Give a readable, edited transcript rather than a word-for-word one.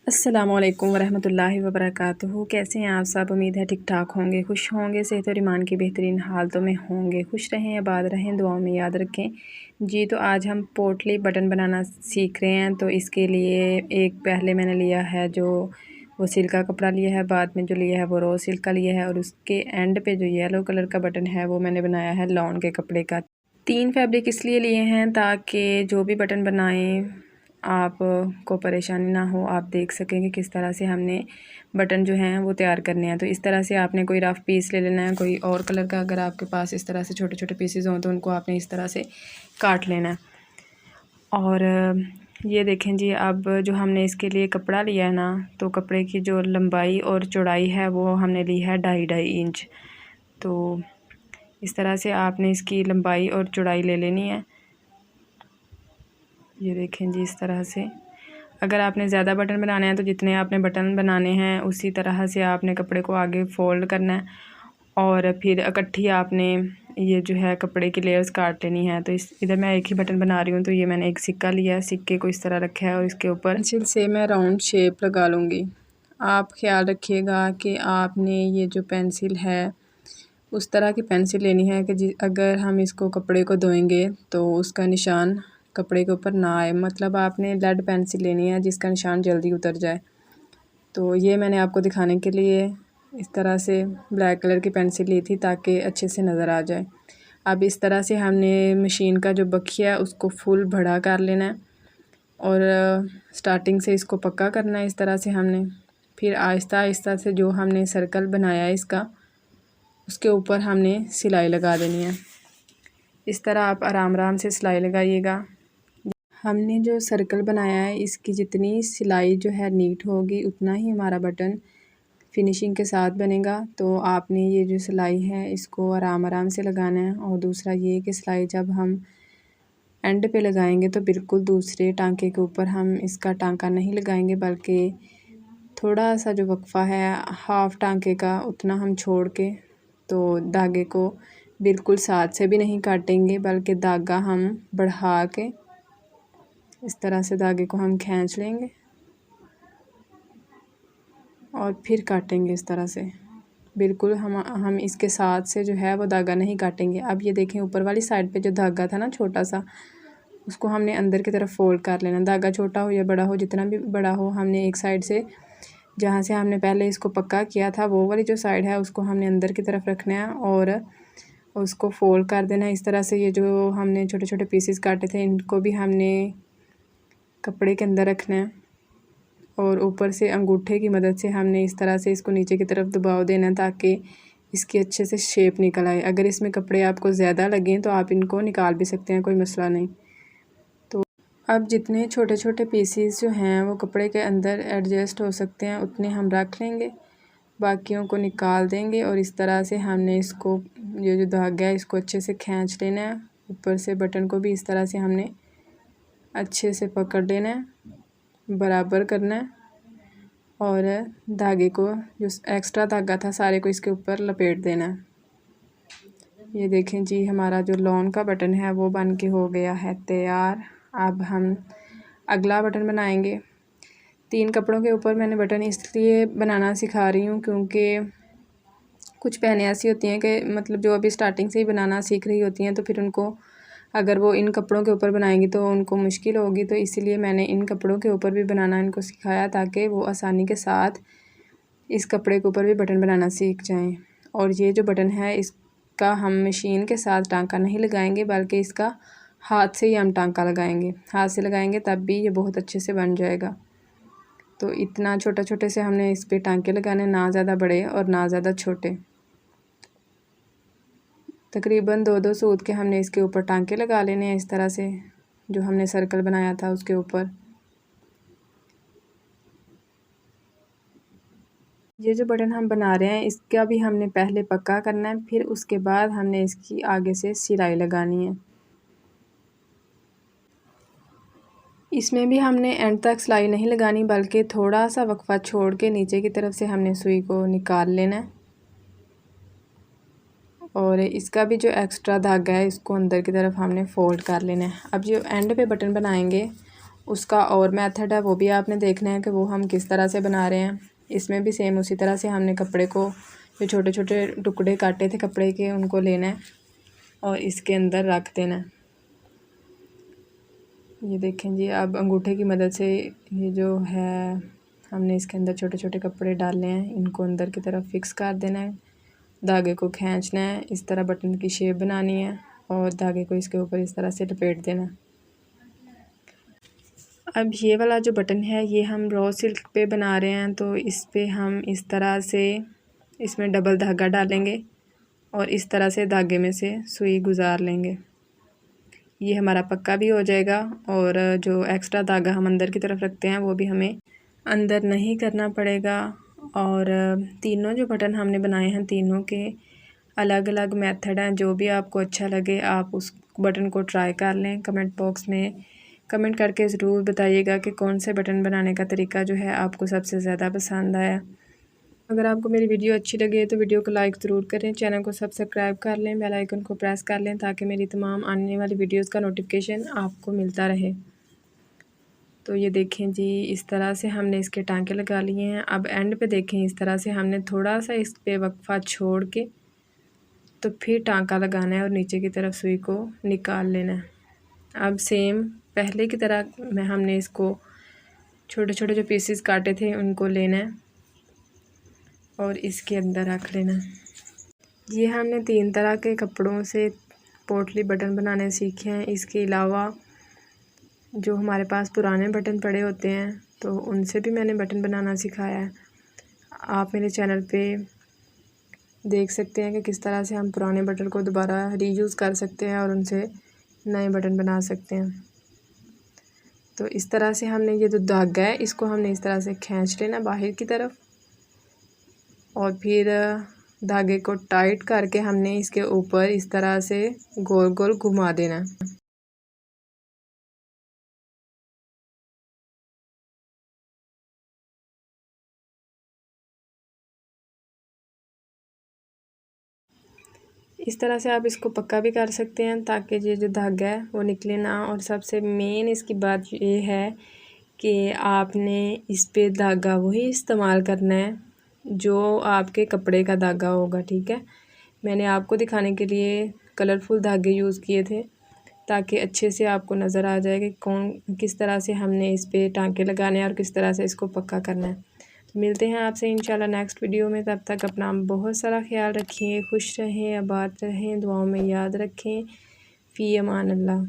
अस्सलामुअलैकुम वरहमतुल्लाहि वबरकातुहू। कैसे हैं आप सब? उम्मीद है ठीक ठाक होंगे, खुश होंगे, सेहत और ईमान की बेहतरीन हालतों में होंगे। खुश रहें, आबाद रहें, दुआओं में याद रखें। जी तो आज हम पोटली बटन बनाना सीख रहे हैं। तो इसके लिए एक पहले मैंने लिया है जो वो सिल्क का कपड़ा लिया है, बाद में जो लिया है वो रो सिल्क का लिया है, और उसके एंड पे जो येलो कलर का बटन है वो मैंने बनाया है लॉन के कपड़े का। 3 फैब्रिक इसलिए लिए हैं ताकि जो भी बटन बनाएं आप को परेशानी ना हो, आप देख सकें कि किस तरह से हमने बटन जो हैं वो तैयार करने हैं। तो इस तरह से आपने कोई रफ़ पीस ले लेना है, कोई और कलर का अगर आपके पास इस तरह से छोटे छोटे पीसेस हों तो उनको आपने इस तरह से काट लेना है। और ये देखें जी, अब जो हमने इसके लिए कपड़ा लिया है ना, तो कपड़े की जो लंबाई और चौड़ाई है वो हमने ली है 2.5 इंच। तो इस तरह से आपने इसकी लंबाई और चौड़ाई ले लेनी है। ये देखें जी, इस तरह से अगर आपने ज़्यादा बटन बनाने हैं तो जितने आपने बटन बनाने हैं उसी तरह से आपने कपड़े को आगे फ़ोल्ड करना है, और फिर इकट्ठी आपने ये जो है कपड़े की लेयर्स काट लेनी है। तो इस इधर मैं एक ही बटन बना रही हूँ। तो ये मैंने एक सिक्का लिया है, सिक्के को इस तरह रखा है और इसके ऊपर पेंसिल से मैं राउंड शेप लगा लूँगी। आप ख्याल रखिएगा कि आपने ये जो पेंसिल है उस तरह की पेंसिल लेनी है कि अगर हम इसको कपड़े को धोएंगे तो उसका निशान कपड़े के ऊपर ना आए। मतलब आपने लेड पेंसिल लेनी है जिसका निशान जल्दी उतर जाए। तो ये मैंने आपको दिखाने के लिए इस तरह से ब्लैक कलर की पेंसिल ली थी ताकि अच्छे से नज़र आ जाए। अब इस तरह से हमने मशीन का जो बखिया है उसको फुल बड़ा कर लेना है और स्टार्टिंग से इसको पक्का करना है। इस तरह से हमने फिर आहिस्ता आहिस्ता से जो हमने सर्कल बनाया है इसका, उसके ऊपर हमने सिलाई लगा देनी है। इस तरह आप आराम आराम से सिलाई लगाइएगा। हमने जो सर्कल बनाया है इसकी जितनी सिलाई जो है नीट होगी उतना ही हमारा बटन फिनिशिंग के साथ बनेगा। तो आपने ये जो सिलाई है इसको आराम आराम से लगाना है। और दूसरा ये कि सिलाई जब हम एंड पे लगाएंगे तो बिल्कुल दूसरे टांके के ऊपर हम इसका टांका नहीं लगाएंगे, बल्कि थोड़ा सा जो वक्फ़ा है हाफ़ टांके का उतना हम छोड़ के, तो धागे को बिल्कुल साथ से भी नहीं काटेंगे, बल्कि धागा हम बढ़ा के इस तरह से धागे को हम खींच लेंगे और फिर काटेंगे इस तरह से। बिल्कुल हम इसके साथ से जो है वो धागा नहीं काटेंगे। अब ये देखें, ऊपर वाली साइड पे जो धागा था ना छोटा सा, उसको हमने अंदर की तरफ फोल्ड कर लेना। धागा छोटा हो या बड़ा हो, जितना भी बड़ा हो, हमने एक साइड से जहाँ से हमने पहले इसको पक्का किया था वो वाली जो साइड है उसको हमने अंदर की तरफ रखना है और उसको फोल्ड कर देना है इस तरह से। ये जो हमने छोटे छोटे पीसेस काटे थे इनको भी हमने कपड़े के अंदर रखना है और ऊपर से अंगूठे की मदद से हमने इस तरह से इसको नीचे की तरफ दबाव देना है ताकि इसकी अच्छे से शेप निकल आए। अगर इसमें कपड़े आपको ज़्यादा लगें तो आप इनको निकाल भी सकते हैं, कोई मसला नहीं। तो अब जितने छोटे छोटे पीसेस जो हैं वो कपड़े के अंदर एडजस्ट हो सकते हैं उतने हम रख लेंगे, बाकियों को निकाल देंगे। और इस तरह से हमने इसको ये जो धागा है इसको अच्छे से खींच लेना है। ऊपर से बटन को भी इस तरह से हमने अच्छे से पकड़ लेना है, बराबर करना है और धागे को जो एक्स्ट्रा धागा था सारे को इसके ऊपर लपेट देना है। ये देखें जी, हमारा जो लॉन का बटन है वो बन के हो गया है तैयार। अब हम अगला बटन बनाएंगे। 3 कपड़ों के ऊपर मैंने बटन इसलिए बनाना सिखा रही हूँ क्योंकि कुछ बहनें ऐसी होती हैं कि मतलब जो अभी स्टार्टिंग से ही बनाना सीख रही होती हैं, तो फिर उनको अगर वो इन कपड़ों के ऊपर बनाएंगी तो उनको मुश्किल होगी। तो इसीलिए मैंने इन कपड़ों के ऊपर भी बनाना इनको सिखाया ताकि वो आसानी के साथ इस कपड़े के ऊपर भी बटन बनाना सीख जाएं। और ये जो बटन है इसका हम मशीन के साथ टांका नहीं लगाएंगे, बल्कि इसका हाथ से ही हम टांका लगाएंगे। हाथ से लगाएंगे तब भी ये बहुत अच्छे से बन जाएगा। तो इतना छोटे छोटे से हमने इस पर टांके लगाने, ना ज़्यादा बड़े और ना ज़्यादा छोटे। तकरीबन 2-2 सूत के हमने इसके ऊपर टांके लगा लेने हैं इस तरह से, जो हमने सर्कल बनाया था उसके ऊपर। ये जो बटन हम बना रहे हैं इसका भी हमने पहले पक्का करना है, फिर उसके बाद हमने इसकी आगे से सिलाई लगानी है। इसमें भी हमने एंड तक सिलाई नहीं लगानी, बल्कि थोड़ा सा वक्फा छोड़ के नीचे की तरफ से हमने सुई को निकाल लेना है और इसका भी जो एक्स्ट्रा धागा है इसको अंदर की तरफ हमने फोल्ड कर लेना है। अब जो एंड पे बटन बनाएंगे उसका और मेथड है, वो भी आपने देखना है कि वो हम किस तरह से बना रहे हैं। इसमें भी सेम उसी तरह से हमने कपड़े को, जो छोटे छोटे टुकड़े काटे थे कपड़े के, उनको लेना है और इसके अंदर रख देना है। ये देखें जी, अब अंगूठे की मदद से ये जो है हमने इसके अंदर छोटे छोटे कपड़े डालने हैं, इनको अंदर की तरफ फिक्स कर देना है, धागे को खींचना है, इस तरह बटन की शेप बनानी है और धागे को इसके ऊपर इस तरह से लपेट देना है। अब ये वाला जो बटन है ये हम रॉ सिल्क पे बना रहे हैं, तो इस पे हम इस तरह से इसमें डबल धागा डालेंगे और इस तरह से धागे में से सुई गुजार लेंगे। ये हमारा पक्का भी हो जाएगा और जो एक्स्ट्रा धागा हम अंदर की तरफ रखते हैं वो भी हमें अंदर नहीं करना पड़ेगा। और तीनों जो बटन हमने बनाए हैं, तीनों के अलग अलग मेथड हैं। जो भी आपको अच्छा लगे आप उस बटन को ट्राई कर लें। कमेंट बॉक्स में कमेंट करके ज़रूर बताइएगा कि कौन से बटन बनाने का तरीका जो है आपको सबसे ज़्यादा पसंद आया। अगर आपको मेरी वीडियो अच्छी लगे तो वीडियो को लाइक ज़रूर करें, चैनल को सब्सक्राइब कर लें, बेल आइकन को प्रेस कर लें ताकि मेरी तमाम आने वाली वीडियोस का नोटिफिकेशन आपको मिलता रहे। तो ये देखें जी, इस तरह से हमने इसके टांके लगा लिए हैं। अब एंड पे देखें, इस तरह से हमने थोड़ा सा इस पे वक्फा छोड़ के तो फिर टांका लगाना है और नीचे की तरफ सुई को निकाल लेना है। अब सेम पहले की तरह में हमने इसको छोटे छोटे जो पीसेस काटे थे उनको लेना है और इसके अंदर रख लेना है। ये हमने 3 तरह के कपड़ों से पोटली बटन बनाने सीखे हैं। इसके अलावा जो हमारे पास पुराने बटन पड़े होते हैं तो उनसे भी मैंने बटन बनाना सिखाया है। आप मेरे चैनल पे देख सकते हैं कि किस तरह से हम पुराने बटन को दोबारा रीयूज़ कर सकते हैं और उनसे नए बटन बना सकते हैं। तो इस तरह से हमने ये जो धागा है इसको हमने इस तरह से खींच लेना बाहर की तरफ और फिर धागे को टाइट करके हमने इसके ऊपर इस तरह से गोल गोल घुमा देना। इस तरह से आप इसको पक्का भी कर सकते हैं ताकि ये जो धागा है वो निकले ना। और सबसे मेन इसकी बात ये है कि आपने इस पे धागा वही इस्तेमाल करना है जो आपके कपड़े का धागा होगा, ठीक है। मैंने आपको दिखाने के लिए कलरफुल धागे यूज़ किए थे ताकि अच्छे से आपको नज़र आ जाए कि किस तरह से हमने इस पे टांके लगाने हैं और किस तरह से इसको पक्का करना है। मिलते हैं आपसे इंशाल्लाह नेक्स्ट वीडियो में। तब तक अपना बहुत सारा ख्याल रखिए, खुश रहें, आबाद रहें, दुआओं में याद रखें। फ़ी अमान अल्लाह।